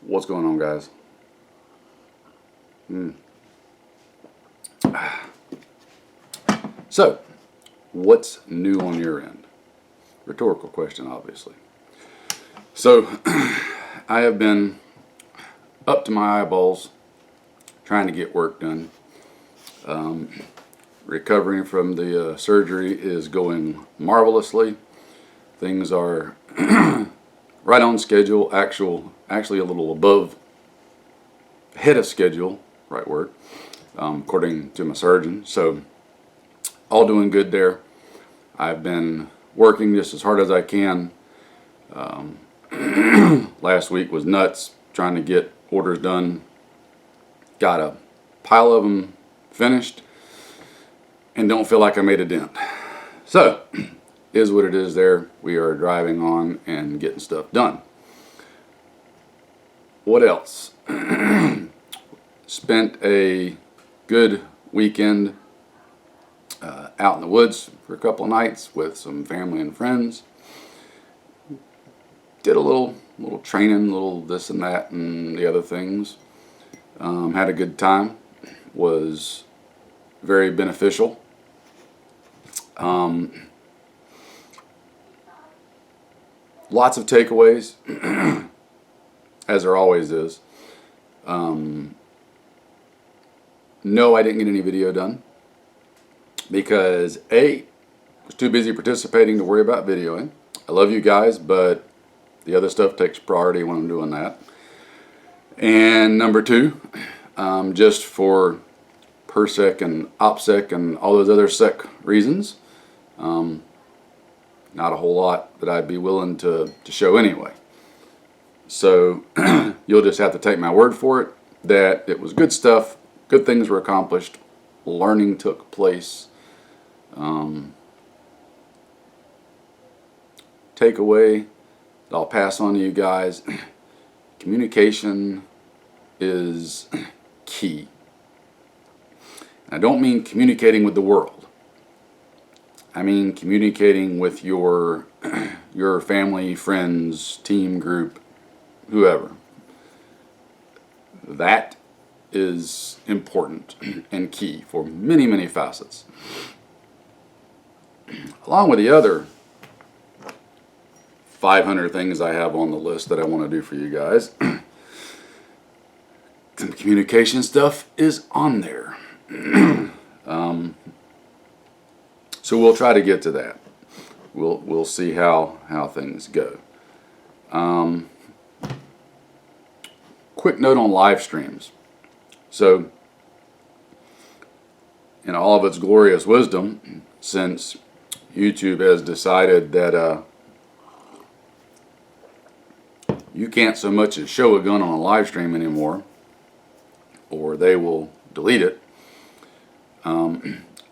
What's going on, guys? So, what's new on your end? Rhetorical question, obviously. So, I have been up to my eyeballs trying to get work done. Recovering from the surgery is going marvelously. Things are right on schedule, actually a little above, ahead of schedule, right word, according to my surgeon. So, all doing good there. I've been working just as hard as I can. Last week was nuts trying to get orders done. Got a pile of them finished and don't feel like I made a dent. So, is what it is there. We are driving on and getting stuff done. What else? Spent a good weekend out in the woods for a couple of nights with some family and friends. Did a little training, little this and that and the other things. Had a good time. Was very beneficial. Lots of takeaways, as there always is. No, I didn't get any video done because I was too busy participating to worry about videoing. I love you guys, but the other stuff takes priority when I'm doing that. And number two, just for PERSEC and OPSEC and all those other sec reasons, not a whole lot that I'd be willing to show anyway. So you'll just have to take my word for it that it was good stuff, good things were accomplished, learning took place. Takeaway that I'll pass on to you guys, communication is key. I don't mean communicating with the world. I mean communicating with your family, friends, team, group, whoever. That is important and key for many, many facets. Along with the other 500 things I have on the list that I want to do for you guys, some communication stuff is on there. So we'll try to get to that. We'll see how things go. Quick note on live streams. So, in all of its glorious wisdom, since YouTube has decided that you can't so much as show a gun on a live stream anymore, or they will delete it,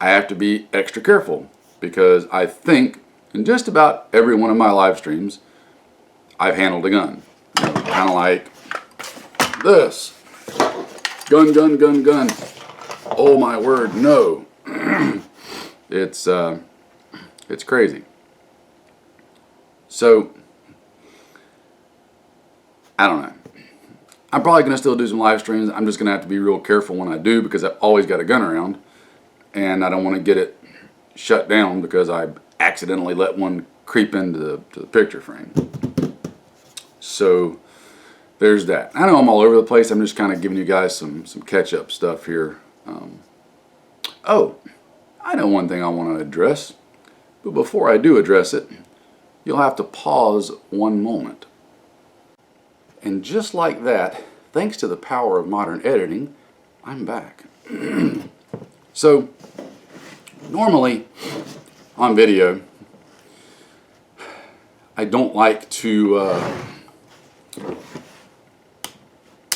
I have to be extra careful because I think in just about every one of my live streams I've handled a gun. Kind of like this. Gun, gun, gun, gun. Oh my word, no. It's crazy. So, I don't know. I'm probably going to still do some live streams. I'm just going to have to be real careful when I do because I've always got a gun around. And I don't want to get it shut down because I accidentally let one creep into the picture frame. So there's that. I know I'm all over the place. I'm just kind of giving you guys some catch-up stuff here. Oh, I know one thing I want to address. But before I do address it, you'll have to pause one moment. And just like that, thanks to the power of modern editing, I'm back. So, normally on video, I don't like to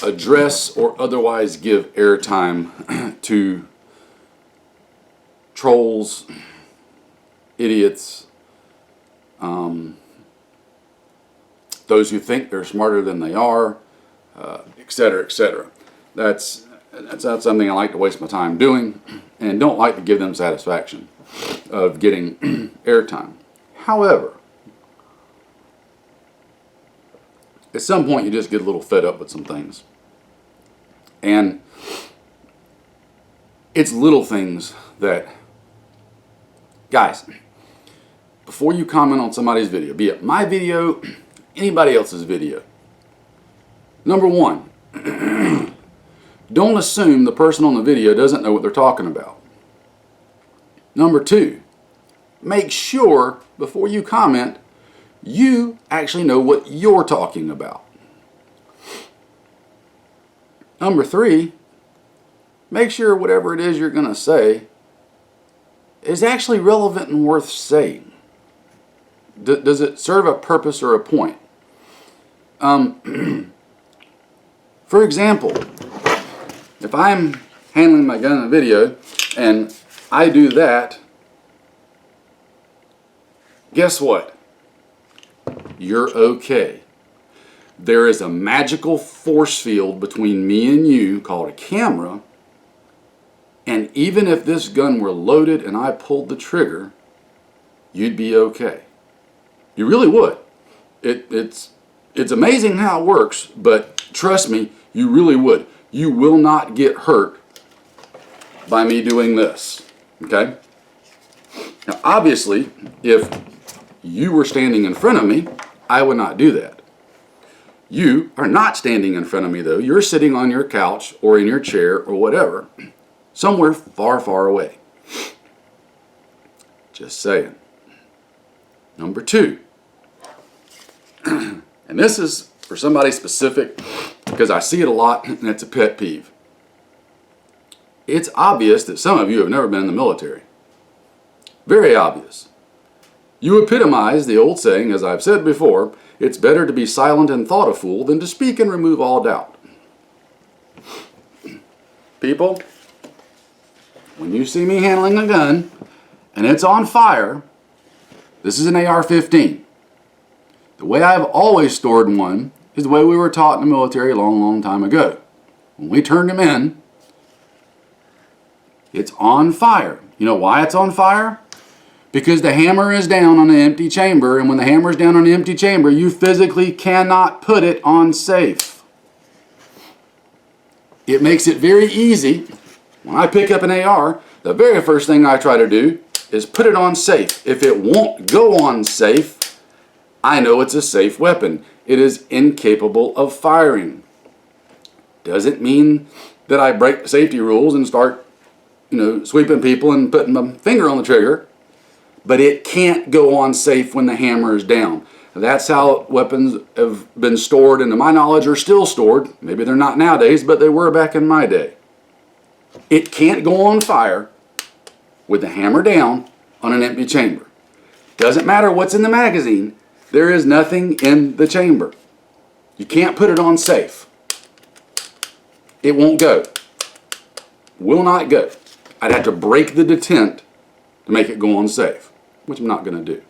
address or otherwise give airtime to trolls, idiots, those who think they're smarter than they are, etc., etc. That's not something I like to waste my time doing, and don't like to give them satisfaction of getting airtime. However, at some point you just get a little fed up with some things. And it's little things that, guys, before you comment on somebody's video, be it my video, anybody else's video, number one, don't assume the person on the video doesn't know what they're talking about. Number two, make sure before you comment, you actually know what you're talking about. Number three, make sure whatever it is you're going to say is actually relevant and worth saying. Does it serve a purpose or a point? For example, if I'm handling my gun in a video and I do that, guess what? You're okay. There is a magical force field between me and you called a camera, and even if this gun were loaded and I pulled the trigger, you'd be okay. You really would. It's amazing how it works, but trust me, you really would. You will not get hurt by me doing this, okay? Now, obviously, if you were standing in front of me, I would not do that. You are not standing in front of me, though. You're sitting on your couch or in your chair or whatever, somewhere far, far away. Just saying. Number two, and this is for somebody specific because I see it a lot and it's a pet peeve. It's obvious that some of you have never been in the military. Very obvious. You epitomize the old saying, as I've said before, it's better to be silent and thought a fool than to speak and remove all doubt. People, when you see me handling a gun and it's on fire, this is an AR-15. The way I've always stored one is the way we were taught in the military a long, long time ago. When we turned them in, it's on fire. You know why it's on fire? Because the hammer is down on an empty chamber, and when the hammer is down on an empty chamber, you physically cannot put it on safe. It makes it very easy. When I pick up an AR, the very first thing I try to do is put it on safe. If it won't go on safe, I know it's a safe weapon. It is incapable of firing. Doesn't mean that I break safety rules and start, sweeping people and putting my finger on the trigger. But it can't go on safe when the hammer is down. That's how weapons have been stored, and to my knowledge are still stored. Maybe they're not nowadays, but they were back in my day. It can't go on fire with the hammer down on an empty chamber. Doesn't matter what's in the magazine, there is nothing in the chamber. You can't put it on safe. It won't go. Will not go. I'd have to break the detent to make it go on safe, which I'm not going to do.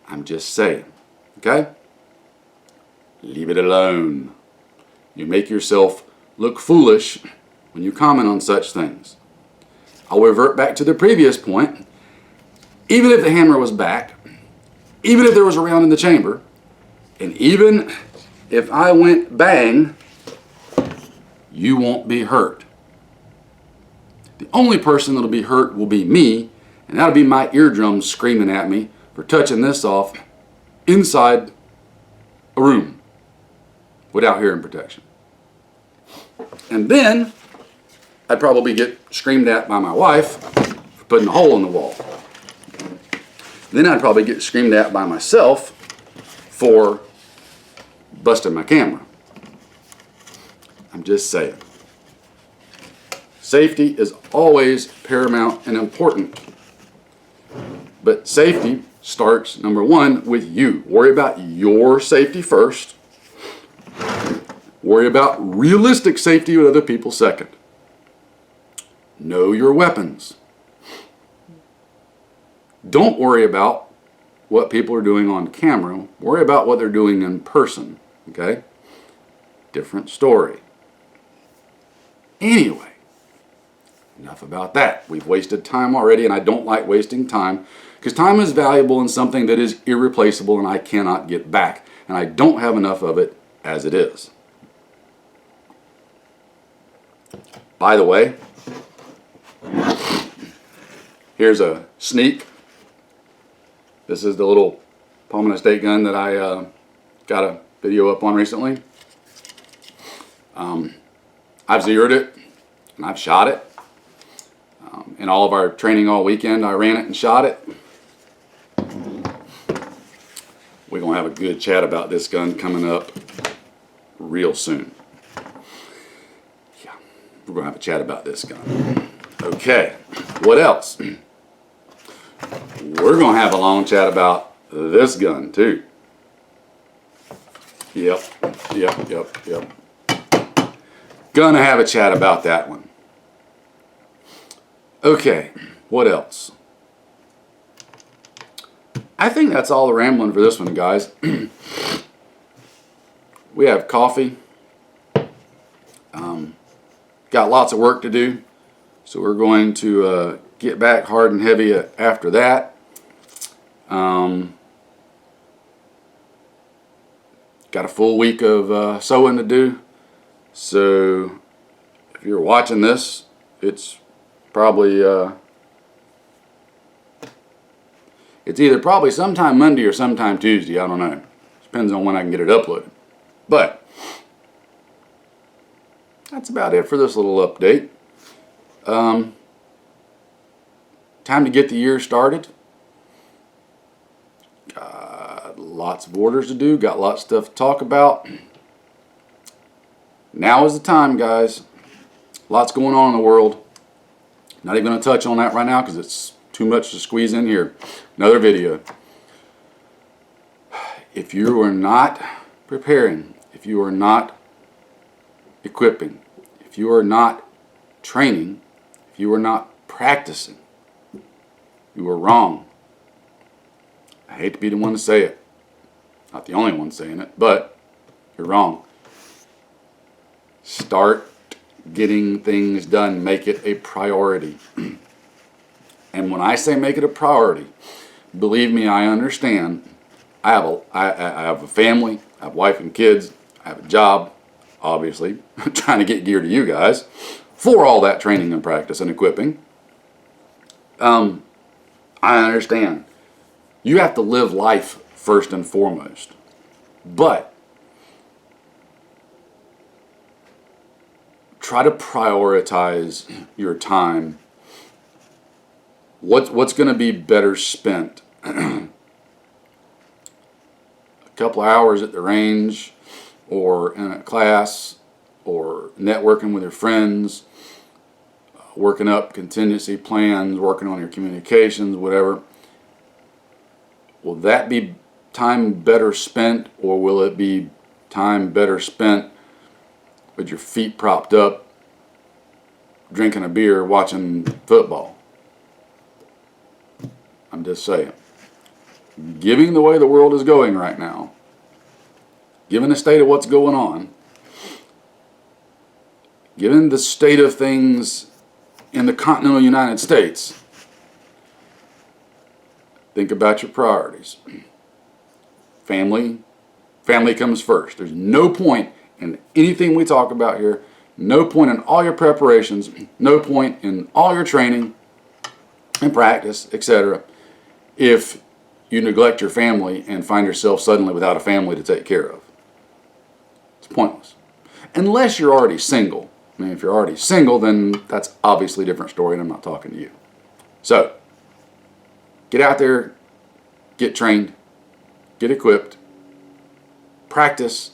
I'm just saying, okay? Leave it alone. You make yourself look foolish when you comment on such things. I'll revert back to the previous point. Even if the hammer was back, even if there was a round in the chamber, and even if I went bang, you won't be hurt. The only person that'll be hurt will be me, and that'll be my eardrums screaming at me for touching this off inside a room without hearing protection. And then I'd probably get screamed at by my wife for putting a hole in the wall. Then I'd probably get screamed at by myself for busting my camera. I'm just saying. Safety is always paramount and important. But safety starts, number one, with you. Worry about your safety first. Worry about realistic safety with other people second. Know your weapons. Don't worry about what people are doing on camera. Worry about what they're doing in person. Okay? Different story. Anyway. Enough about that. We've wasted time already, and I don't like wasting time because time is valuable and something that is irreplaceable and I cannot get back. and I don't have enough of it as it is. By the way, here's a sneak. This is the little Palm Estate gun that I got a video up on recently. I've zeroed it and I've shot it. In all of our training all weekend, I ran it and shot it. We're going to have a good chat about this gun coming up real soon. Yeah, we're going to have a chat about this gun. Okay, what else? We're going to have a long chat about this gun too. Yep. Gonna have a chat about that one. Okay, what else? I think that's all the rambling for this one, guys. We have coffee. Got lots of work to do, so we're going to get back hard and heavy after that. Got a full week of sewing to do, so if you're watching this, it's probably it's either probably sometime Monday or sometime Tuesday. I don't know. Depends on when I can get it uploaded. But that's about it for this little update. Time to get the year started. Lots of orders to do. Got lots of stuff to talk about. Now is the time, guys. Lots going on in the world. Not even going to touch on that right now because it's too much to squeeze in here. Another video. If you are not preparing, if you are not equipping, if you are not training, if you are not practicing, you are wrong. I hate to be the one to say it. Not the only one saying it, but you're wrong. Start getting things done. Make it a priority. And when I say make it a priority, believe me, I understand. I have a family, I have a wife and kids, I have a job, obviously. I'm trying to get gear to you guys for all that training and practice and equipping. I understand. You have to live life first and foremost. But try to prioritize your time. What's going to be better spent? A couple of hours at the range, or in a class, or networking with your friends, working up contingency plans, working on your communications, whatever. Will that be time better spent, or will it be time better spent with your feet propped up, drinking a beer, watching football? I'm just saying. Given the way the world is going right now, given the state of what's going on, given the state of things in the continental United States, think about your priorities. Family comes first. There's no point in anything we talk about here, no point in all your preparations, no point in all your training and practice, etc., if you neglect your family and find yourself suddenly without a family to take care of. It's pointless. Unless you're already single. I mean, if you're already single, then that's obviously a different story, and I'm not talking to you. So, get out there, get trained, get equipped, practice,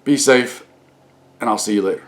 be safe, and I'll see you later.